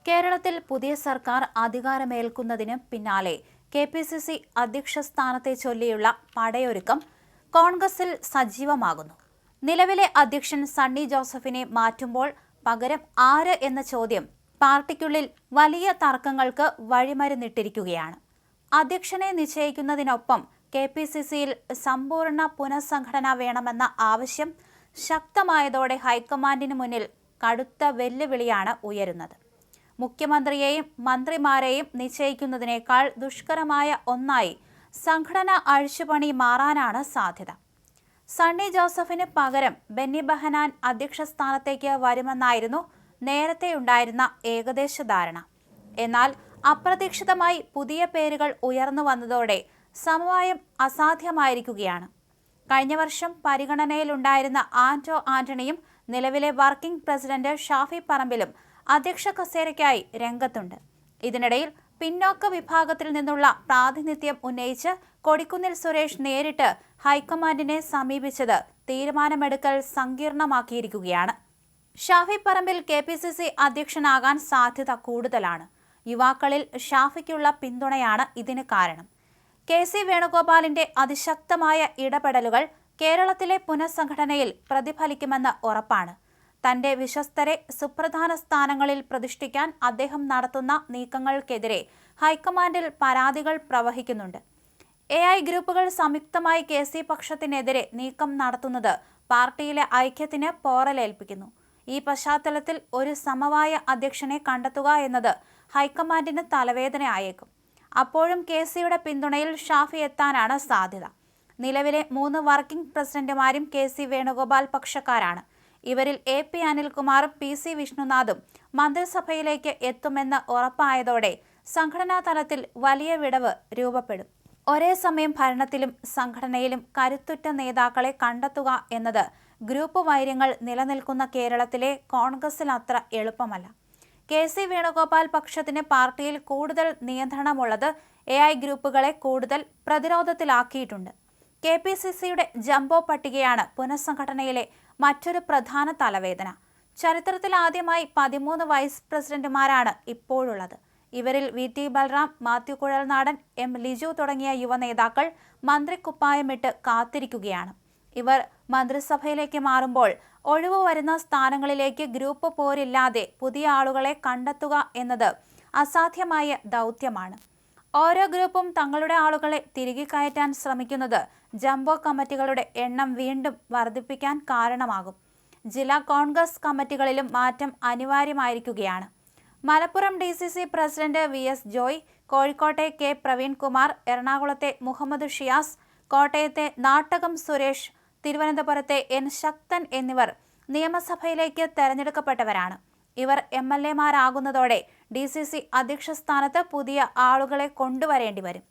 കേരളത്തിൽ പുതിയ സർക്കാർ അധികാരമേൽക്കുന്നതിന് പിന്നാലെ കെ.പി.സി.സി. അധ്യക്ഷ സ്ഥാനത്തെ ചൊല്ലിയുള്ള പടയൊരുക്കം കോൺഗ്രസിൽ സജീവമാകുന്നു. നിലവിലെ അധ്യക്ഷൻ സണ്ണി ജോസഫിനെ മാറ്റുമ്പോൾ പകരം ആര് എന്ന ചോദ്യം പാർട്ടിക്കുള്ളിൽ വലിയ തർക്കങ്ങൾക്ക് വഴിമരുന്നിട്ടിരിക്കുകയാണ്. അധ്യക്ഷനെ നിശ്ചയിക്കുന്നതിനൊപ്പം കെ.പി.സി.സിയിൽ സമ്പൂർണ്ണ പുനഃസംഘടന വേണമെന്ന ആവശ്യം ശക്തമായതോടെ ഹൈക്കമാൻഡിന് മുന്നിൽ കടുത്ത വെല്ലുവിളിയാണ് ഉയരുന്നത്. മുഖ്യമന്ത്രിയെയും മന്ത്രിമാരെയും നിശ്ചയിക്കുന്നതിനേക്കാൾ ദുഷ്കരമായ ഒന്നായി സംഘടന അഴിച്ചുപണി മാറാനാണ് സാധ്യത. സണ്ണി ജോസഫിന് പകരം ബെന്നി ബെഹനാൻ അധ്യക്ഷ സ്ഥാനത്തേക്ക് വരുമെന്നായിരുന്നു നേരത്തെയുണ്ടായിരുന്ന ഏകദേശ ധാരണ. എന്നാൽ അപ്രതീക്ഷിതമായി പുതിയ പേരുകൾ ഉയർന്നു വന്നതോടെ സമവായം അസാധ്യമായിരിക്കുകയാണ്. കഴിഞ്ഞ വർഷം പരിഗണനയിലുണ്ടായിരുന്ന ആന്റോ ആന്റണിയും നിലവിലെ വർക്കിംഗ് പ്രസിഡന്റ് ഷാഫി പറമ്പിലും അധ്യക്ഷ കസേരയ്ക്കായി രംഗത്തുണ്ട്. ഇതിനിടയിൽ പിന്നോക്ക വിഭാഗത്തിൽ നിന്നുള്ള പ്രാതിനിധ്യം ഉന്നയിച്ച് കൊടിക്കുന്നിൽ സുരേഷ് നേരിട്ട് ഹൈക്കമാൻഡിനെ സമീപിച്ചത് തീരുമാനമെടുക്കൽ സങ്കീർണമാക്കിയിരിക്കുകയാണ്. ഷാഫി പറമ്പിൽ കെ.പി.സി.സി. അധ്യക്ഷനാകാൻ സാധ്യത കൂടുതലാണ്. യുവാക്കളിൽ ഷാഫിക്കുള്ള പിന്തുണയാണ് ഇതിന് കാരണം. കെ.സി. വേണുഗോപാലിന്റെ അതിശക്തമായ ഇടപെടലുകൾ കേരളത്തിലെ പുനഃസംഘടനയിൽ പ്രതിഫലിക്കുമെന്ന് ഉറപ്പാണ്. തന്റെ വിശ്വസ്തരെ സുപ്രധാന സ്ഥാനങ്ങളിൽ പ്രതിഷ്ഠിക്കാൻ അദ്ദേഹം നടത്തുന്ന നീക്കങ്ങൾക്കെതിരെ ഹൈക്കമാൻഡിൽ പരാതികൾ പ്രവഹിക്കുന്നുണ്ട്. എ.ഐ. ഗ്രൂപ്പുകൾ സംയുക്തമായി കെ.സി. പക്ഷത്തിനെതിരെ നീക്കം നടത്തുന്നത് പാർട്ടിയിലെ ഐക്യത്തിന് പോറലേൽപ്പിക്കുന്നു. ഈ പശ്ചാത്തലത്തിൽ ഒരു സമവായ അധ്യക്ഷനെ കണ്ടെത്തുക എന്നത് ഹൈക്കമാൻഡിന് തലവേദനയായേക്കും. അപ്പോഴും കെ.സിയുടെ പിന്തുണയിൽ ഷാഫി എത്താനാണ് സാധ്യത. നിലവിലെ 3 വർക്കിംഗ് പ്രസിഡന്റുമാരും കെ.സി. വേണുഗോപാൽ പക്ഷക്കാരാണ്. ഇവരിൽ എ.പി. അനിൽകുമാറും പി.സി. വിഷ്ണുനാഥും മന്ത്രിസഭയിലേക്ക് എത്തുമെന്ന് ഉറപ്പായതോടെ സംഘടനാ തലത്തിൽ വലിയ വിടവ് രൂപപ്പെടും. ഒരേ സമയം ഭരണത്തിലും സംഘടനയിലും കരുത്തുറ്റ നേതാക്കളെ കണ്ടെത്തുക എന്നത് ഗ്രൂപ്പ് വൈര്യങ്ങൾ നിലനിൽക്കുന്ന കേരളത്തിലെ കോൺഗ്രസിൽ അത്ര എളുപ്പമല്ല. കെ.സി. വേണുഗോപാൽ പക്ഷത്തിന് പാർട്ടിയിൽ കൂടുതൽ നിയന്ത്രണമുള്ളത് എ.ഐ. ഗ്രൂപ്പുകളെ കൂടുതൽ പ്രതിരോധത്തിലാക്കിയിട്ടുണ്ട്. കെ.പി.സി.സിയുടെ ജംബോ പട്ടികയാണ് പുനഃസംഘടനയിലെ മറ്റൊരു പ്രധാന തലവേദന. ചരിത്രത്തിൽ ആദ്യമായി 13 വൈസ് പ്രസിഡന്റുമാരാണ് ഇപ്പോഴുള്ളത്. ഇവരിൽ വി.ടി. ബൽറാം, മാത്യു കുഴൽനാടൻ, എം. ലിജു തുടങ്ങിയ യുവ നേതാക്കൾ മന്ത്രിക്കുപ്പായമിട്ട് കാത്തിരിക്കുകയാണ്. ഇവർ മന്ത്രിസഭയിലേക്ക് മാറുമ്പോൾ ഒഴിവു വരുന്ന സ്ഥാനങ്ങളിലേക്ക് ഗ്രൂപ്പ് പോരില്ലാതെ പുതിയ ആളുകളെ കണ്ടെത്തുക എന്നത് അസാധ്യമായ ദൗത്യമാണ്. ഓരോ ഗ്രൂപ്പും തങ്ങളുടെ ആളുകളെ തിരികെ കയറ്റാൻ ശ്രമിക്കുന്നത് ജംബോ കമ്മിറ്റികളുടെ എണ്ണം വീണ്ടും വർദ്ധിപ്പിക്കാൻ കാരണമാകും. ജില്ലാ കോൺഗ്രസ് കമ്മിറ്റികളിലും മാറ്റം അനിവാര്യമായിരിക്കുകയാണ്. Malappuram DCC. President VS. Joy, കോഴിക്കോട്ടെ കെ. പ്രവീൺകുമാർ, എറണാകുളത്തെ മുഹമ്മദ് ഷിയാസ്, കോട്ടയത്തെ നാട്ടകം സുരേഷ്, തിരുവനന്തപുരത്തെ എൻ. ശക്തൻ എന്നിവർ നിയമസഭയിലേക്ക് തെരഞ്ഞെടുക്കപ്പെട്ടവരാണ്. ഇവർ എം.എൽ.എമാരാകുന്നതോടെ ഡി.സി.സി. അധ്യക്ഷ സ്ഥാനത്ത് പുതിയ ആളുകളെ കൊണ്ടുവരേണ്ടി വരും.